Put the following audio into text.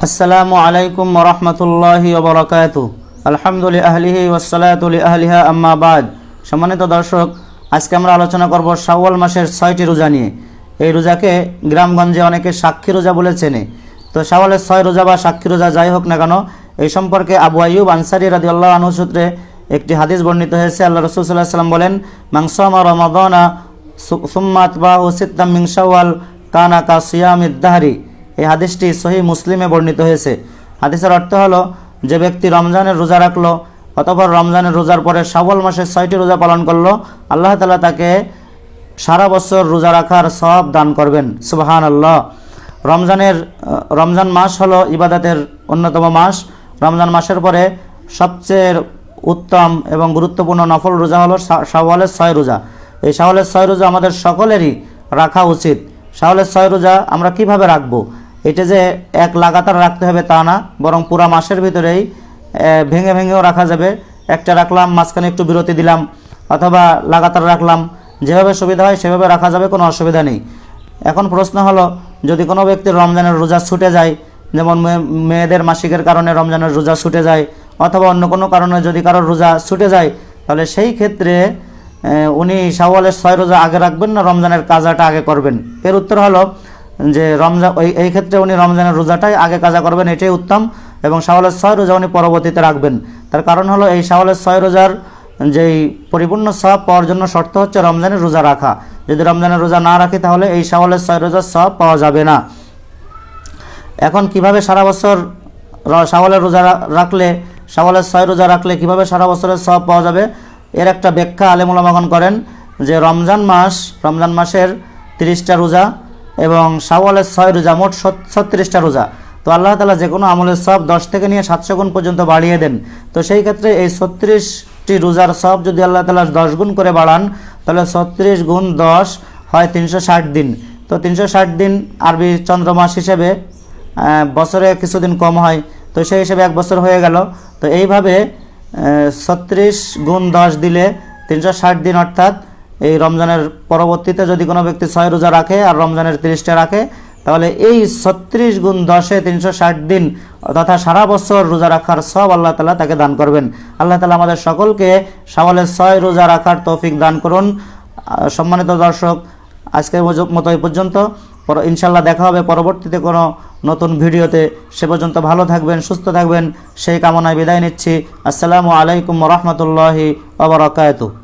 আসসালামু আলাইকুম ওরহমতুল্লাহি ওবরাকাতু। আলহামদুলিল্লাহ আহলিহি ওয়াসসালাতু আহলিহা আম্মা বাদ। সম্মানিত দর্শক, আজকে আমরা আলোচনা করব শাওয়াল মাসের 6টি রোজা নিয়ে। এই রোজাকে গ্রামগঞ্জে অনেকে সাক্ষী রোজা বলে চেনে। তো শাওয়ালের 6 রোজা বা সাক্ষী রোজা যাই হোক না কেন, এই সম্পর্কে আবু আইয়ুব আনসারী রাদিয়াল্লাহু আনহু সূত্রে একটি হাদিস বর্ণিত হয়েছে। আল্লাহ রাসূল সাল্লাল্লাহু আলাইহি ওয়াসাল্লাম বলেন, মান সামা রমাদানা সুম্মা আতবাহু সিত্তাম মিন শাওয়াল কানা কা সিয়ামিদ দাহরি। এই হাদিসটি সহিহ মুসলিমে বর্ণিত হয়েছে। হাদিসের অর্থ হলো, যে ব্যক্তি রমজানের রোজা রাখলো অতঃপর রমজানের রোজার পরে শাওয়াল মাসের 6টি রোজা পালন করলো, আল্লাহ তাআলা তাকে সারা বছর রোজা রাখার সওয়াব দান করবেন। সুবহানাল্লাহ। রমজান মাস হলো ইবাদতের অন্যতম মাস। রমজান মাসের পরে সবচেয়ে উত্তম এবং গুরুত্বপূর্ণ নফল রোজা হলো শাওয়ালের 6 রোজা। এই শাওয়ালের 6 রোজা আমাদের সকলেরই রাখা উচিত। শাওয়ালের 6 রোজা আমরা কিভাবে রাখবো? এটা যে এক লাগাতার রাখতে হবে তা না, বরং পুরা মাসের ভিতরেই ভেঙে ভেঙেও রাখা যাবে। একটা রাখলাম, মাঝখানে একটু বিরতি দিলাম, অথবা লাগাতার রাখলাম। যেভাবে সুবিধা হয় সেভাবে রাখা যাবে, কোনো অসুবিধা নেই। এখন প্রশ্ন হলো, যদি কোনো ব্যক্তির রমজানের রোজা ছুটে যায়, যেমন মেয়েদের মাসিকের কারণে রমজানের রোজা ছুটে যায়, অথবা অন্য কোনো কারণে যদি কারোর রোজা ছুটে যায়, তাহলে সেই ক্ষেত্রে উনি শাওয়ালের 6 রোজা আগে রাখবেন না রমজানের কাজাটা আগে করবেন? এর উত্তর হলো যে এই ক্ষেত্রে উনি রমজানের রোজাটাই আগে কাজা করবেন, এটাই উত্তম। এবং শাওয়ালের 6 রোজা উনি পরবর্তীতে রাখবেন। তার কারণ হলো, এই শাওয়ালের 6 রোজার যেই পরিপূর্ণ সওয়াব পাওয়ার জন্য শর্ত হচ্ছে রমজানের রোজা রাখা। যদি রমজানের রোজা না রাখি তাহলে এই শাওয়ালের 6 রোজার সওয়াব পাওয়া যাবে না। এখন কিভাবে সারা বছর শাওয়ালের রোজা রাখলে, শাওয়ালের 6 রোজা রাখলে কিভাবে সারা বছরের সওয়াব পাওয়া যাবে, এর একটা ব্যাখ্যা আলেম উলামাগণ করেন যে রমজান মাসের 30টা রোজা এবং শাওয়ালের 6 রোজা, মোট 36টা রোজা। তো আল্লাহ তাআলা যে কোনো আমলের সওয়াব 10 থেকে নিয়ে 700 গুণ পর্যন্ত বাড়িয়ে দেন। তো সেই ক্ষেত্রে এই 36টি রোজার সওয়াব যদি আল্লাহ তাআলা 10 গুণ করে বাড়ান, তাহলে 36 গুণ 10 হয় 360 দিন। তো 360 দিন আরবি চন্দ্রমাস হিসেবে বছরে কিছুদিন কম হয়, তো সেই হিসেবে 1 বছর হয়ে গেল। তো এইভাবে 36 গুণ 10 দিলে 360 দিন, অর্থাৎ এই রমজানের পরবর্তীতে যদি কোনো ব্যক্তি 6 রোজা রাখে আর রমজানের 30টা রাখে, তাহলে এই 36 গুণ 10-এ 360 দিন তথা সারা বছর রোজা রাখার সওয়াব আল্লাহ তাআলা তাকে দান করবেন। আল্লাহ তাআলা আমাদের সকলকে শাওয়ালের 6 রোজা রাখার তৌফিক দান করুন। সম্মানিত দর্শক, আজকের মতো এই পর্যন্ত। ইনশাল্লাহ দেখা হবে পরবর্তীতে কোনো নতুন ভিডিওতে। সে পর্যন্ত ভালো থাকবেন, সুস্থ থাকবেন, সেই কামনায় বিদায় নিচ্ছি। আসসালামু আলাইকুম ওয়া রাহমাতুল্লাহি ওয়া বারাকাতুহু।